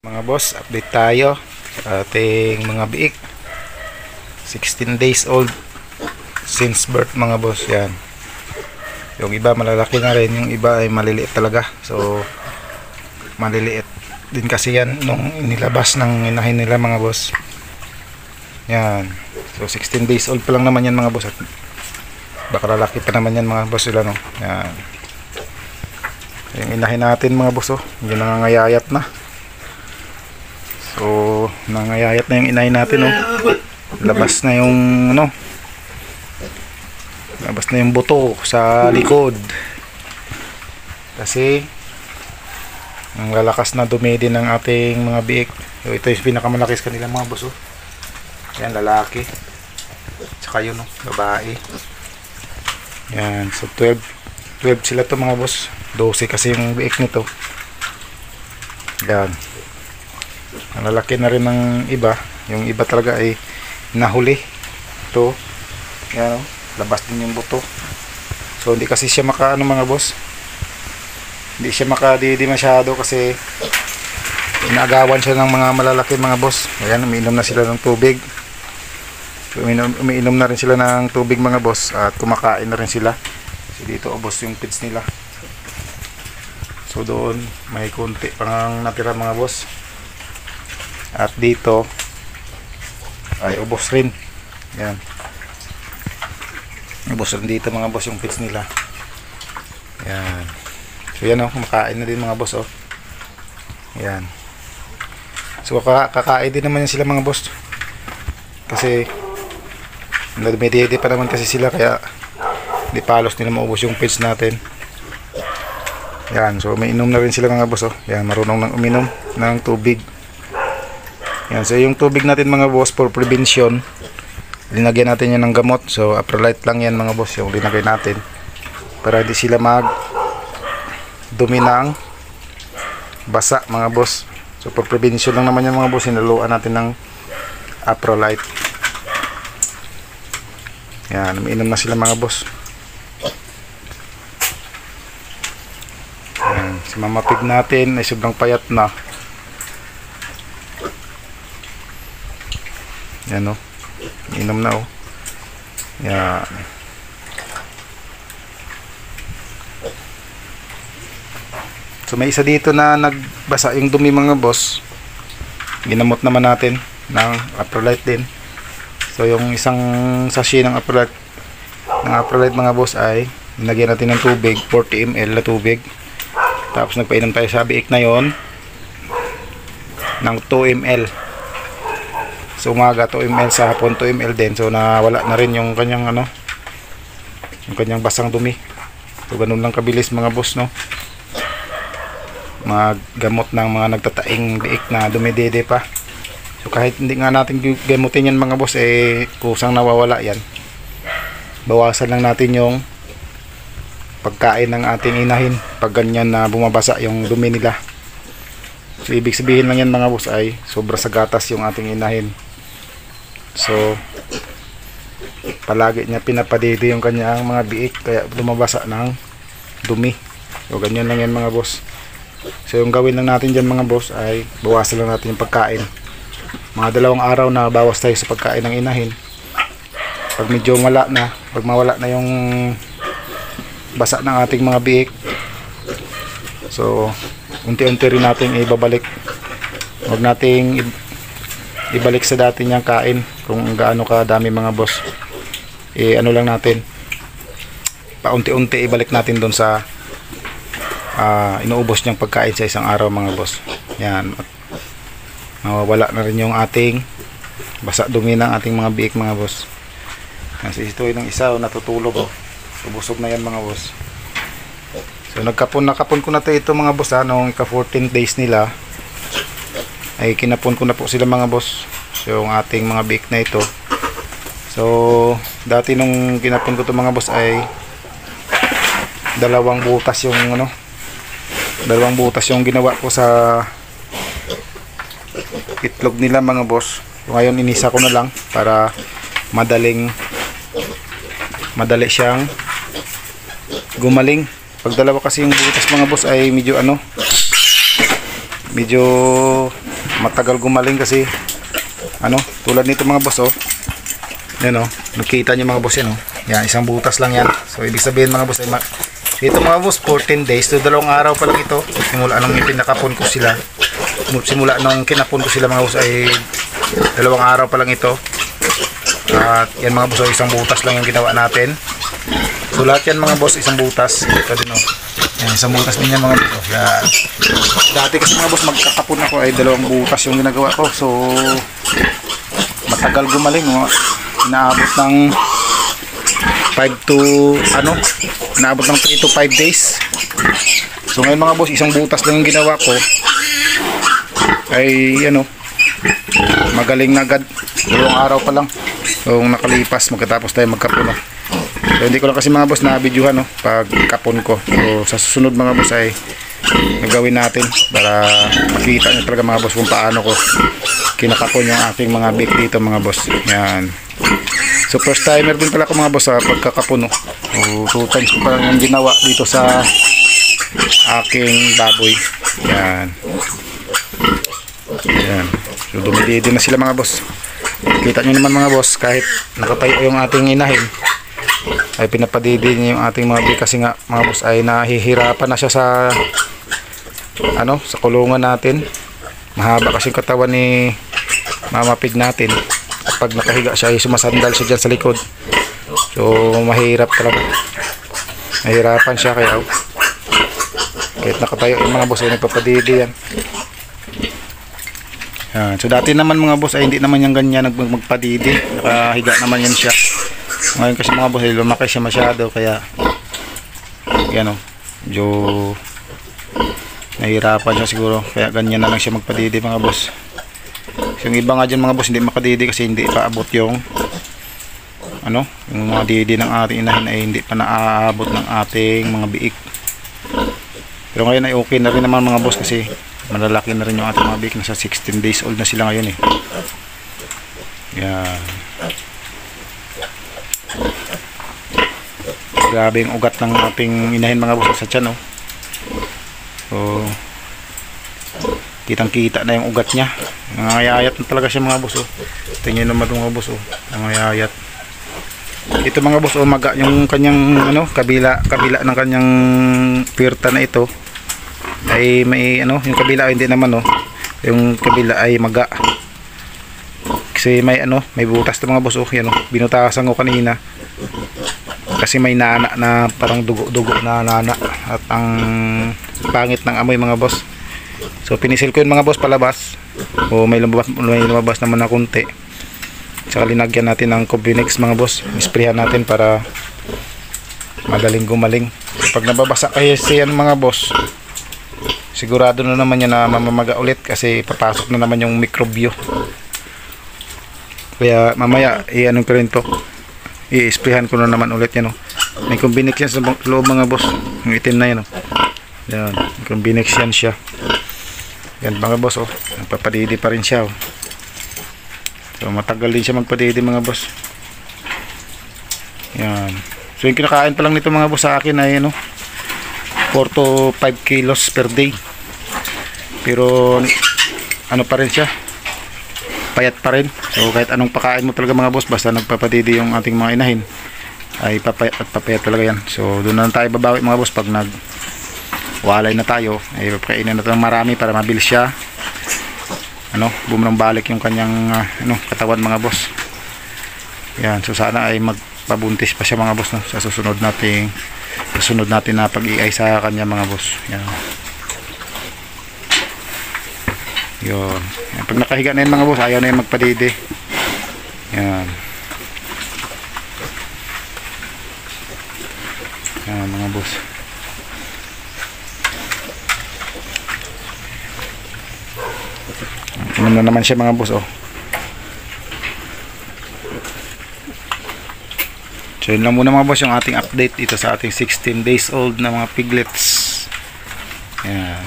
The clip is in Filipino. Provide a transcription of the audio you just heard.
Mga boss, update tayo sa ating mga biik. 16 days old since birth mga boss. Yan. Yung iba malalaki na rin, yung iba ay maliliit talaga. So maliliit din kasi yan nung inilabas ng inahin nila mga boss. Yan. So 16 days old pa lang naman yan mga boss. At baka lalaki pa naman yan mga boss sila, no. Yan. Yung inahin natin mga boss, oh, yung nangangayayat na. So, nangayayat na yung inay natin, oh. Labas na yung ano. Labas na yung buto sa likod. Kasi ang lalakas na dumi din ng ating mga biik. So, ito yung pinakamalaki sa kanilang mga boss, oh. Yan, lalaki. Tsaka yun, oh, babae. Yan, so 12 sila to mga boss. 12 kasi yung biik nito. Yan. Ang lalaki na rin ng iba. Yung iba talaga ay nahuli. Ito. Yan, oh, labas din yung buto. So hindi kasi siya maka ano mga boss. Hindi siya makadidi masyado kasi inaagawan siya ng mga malalaki mga boss. Ayan, umiinom na sila ng tubig. So, umiinom na rin sila ng tubig mga boss. At kumakain na rin sila. So dito ubos yung feeds nila. So doon may konti pang natira mga boss. At dito ay ubos rin. Yan. Ubos rin dito mga boss yung feeds nila. Yan. So yan, oh, kumakain na din mga boss, oh. Yan. So kakain din naman yan sila mga boss. Kasi nadumididi pa naman kasi sila, kaya di palos nila maubos yung feeds natin. Yan. So may inom na rin sila mga boss, oh. Yan, marunong nang uminom ng tubig. Yan, so yung tubig natin mga boss for prevention, linagyan natin yan ng gamot. So Aprolite lang yan mga boss yung linagay natin para hindi sila mag dumi ng basa mga boss. So for prevention lang naman yan mga boss, hinaluan natin ng Aprolite. Yan, umiinom na sila mga boss. Yan, si Mama Pig natin ay sobrang payat na. Yan, oh. Inom na, oh. Yan. So may isa dito na nagbasa yung dumi mga boss. Ginamot naman natin ng Aprolite din. So yung isang sachet ng Aprolite mga boss ay nilagyan natin ng tubig, 40 ml na tubig. Tapos nagpainom tayo sa biik na yon ng 2 ml. So umaga 2 ml, sa hapon 2 ml din. So nawala na rin yung kanyang ano, yung kanyang basang dumi. So ganun lang kabilis mga boss, no. Maggamot ng mga nagtataing biik na dumidede pa. So kahit hindi nga natin gamutin yan mga boss, eh kusang nawawala yan. Bawasan lang natin yung pagkain ng ating inahin pag ganyan na bumabasa yung dumi nila. So ibig sabihin lang yan mga boss ay sobra sa gatas yung ating inahin. So palagi niya pinapadede yung kanyang mga biik, kaya lumabasa ng dumi. So ganyan lang yan mga boss. So yung gawin lang natin dyan mga boss ay bawasan lang natin yung pagkain. Mga 2 araw na bawas tayo sa pagkain ng inahin. Pag medyo wala na, pag mawala na yung basa ng ating mga biik, so unti-unti rin natin ibabalik. Huwag nating ibalik sa dati niyang kain kung gaano kadami mga boss. Ano lang natin, paunti-unti ibalik natin doon sa inuubos niyang pagkain sa isang araw mga boss. Yan. Mawawala na rin yung ating basa dumi ng ating mga biik mga boss. Kasi ito yung isa, natutulog, oh. So busog na yan mga boss. So nakapon ko na ito mga boss, nung ika-14 days nila ay kinapon ko na po sila mga boss. So yung ating mga biik na ito. So dati nung kinapon ko ito mga boss ay 2 butas yung ano, 2 butas yung ginawa ko sa itlog nila mga boss. So ngayon inisa ko na lang para madali siyang gumaling. Pag 2 kasi yung butas mga boss ay medyo ano, medyo matagal gumaling kasi ano, tulad nito mga boss, oh. Yan, oh. Nakita nyo mga boss yan, oh. Yan, isang butas lang yan. So ibig sabihin mga boss ay so, ito mga boss 14 days. So 2 araw pa lang ito. Simula nung pinakapon ko sila. Simula nung kinapon ko sila mga boss ay 2 araw pa lang ito. At yan mga boss, oh, isang butas lang yung ginawa natin. So lahat yan mga boss isang butas. Ito din, oh. Yan, isang butas din yan mga boss, oh. Yan. Dati kasi mga boss magkakapon ako ay 2 butas yung ginagawa ko. So matagal gumaling, oh. Inaabot ng 5 to ano, inaabot ng 3 to 5 days. So ngayon mga boss, isang butas lang yung ginawa ko ay ano, magaling na agad. 2 araw pa lang yung nakalipas magkatapos tayo magkapon, oh. So hindi ko lang kasi mga boss na videohan, no, pag kapon ko. So sa susunod mga boss ay nagawin natin para makita nyo talaga mga boss kung paano ko kinakapon yung aking mga bake dito mga boss. Yan. So first timer din pala ko mga boss sa pagkakapon, no. So 2 times ko pa lang yung ginawa dito sa aking baboy. Yan. Yan. So dumididi na sila mga boss. Kita nyo naman mga boss, kahit nakatayo yung ating inahin ay pinapadidi niya yung ating mga bake kasi nga mga boss ay nahihirapan na siya sa ano, sa kulungan natin. Mahaba kasi yung katawan ni Mama Pig natin. Pag nakahiga siya ay sumasandal siya dyan sa likod. So mahirap talaga. Nahirapan siya kaya kahit nakatayo yung mga boss ay nagpapadidi yan. Yan. So dati naman mga boss ay hindi naman yan ganyan magpadidi. Nakahiga naman yan siya. Ngayon kasi mga boss ay lumaki siya masyado kaya yan, oh. Medyo nahihirapan siya siguro kaya ganyan na lang siya magpadidi mga boss. So, yung iba nga dyan mga boss hindi makadidi kasi hindi pa abot yung ano, yung mga didi ng ating inahin ay hindi pa naaabot ng ating mga biik. Pero ngayon ay okay na rin naman mga boss kasi malalaki na rin yung ating mga biik. Nasa 16 days old na sila ngayon, eh. Yan. Grabe yung ugat ng ating inahin mga boss sa tiyan, oh. So kitang kita na yung ugat niya. Nangayayat na talaga siya mga boss, oh. Tingnan naman mga boss, oh. Nangayayat. Ito mga boss, oh, maga yung kanyang ano, kabila ng kanyang puwerta na ito. Ay may ano, yung kabila ay hindi naman, oh. Yung kabila ay maga. Kasi may ano, may butas 'to mga boss, oh. Yan, oh. Binutasan ko kanina. Kasi may nana na parang dugo na nana at ang pangit ng amoy mga boss. So pinisil ko yun mga boss palabas. O may lumabas naman na konti. Saka linagyan natin ng Combinix mga boss. Isprayan natin para madaling gumaling. So, pag nababasa kasi yan mga boss, sigurado na naman yan na mamamaga ulit kasi papasok na naman yung mikrobyo. Kaya mamaya i-ano ko rin to, i-sprayan ko na naman ulit yan, oh. May Combinix yan sa loob mga boss. Yung itim na yan, oh. Yan, Combinix yan siya. Yan mga boss, oh. Nagpapadidi pa rin siya, oh. So matagal din siya magpadidi mga boss. Yan. So yung kinakain pa lang nito mga boss sa akin ay ano, 4 to 5 kilos per day. Pero ano pa rin siya, payat pa rin. So kahit anong pakain mo talaga mga boss, basta nagpapadidi yung ating mga inahin, ay papayat at papayat talaga yan. So doon na tayo babawi mga boss pag walay na tayo, ay papakainin na ito ng marami para mabilis siya ano, bumrang balik yung kanyang ano, katawan mga boss. Yan, so sana ay magpabuntis pa siya mga boss, no? Sa susunod natin na pag-iay sa kanya mga boss. Yan. Yun. Yan. Pag nakahiga na yun mga boss, ayaw na yun magpadidi. Yan. Yan mga boss. Ano na naman siya mga boss, oh. So yun lang muna mga boss yung ating update dito sa ating 16 days old na mga piglets. Yan.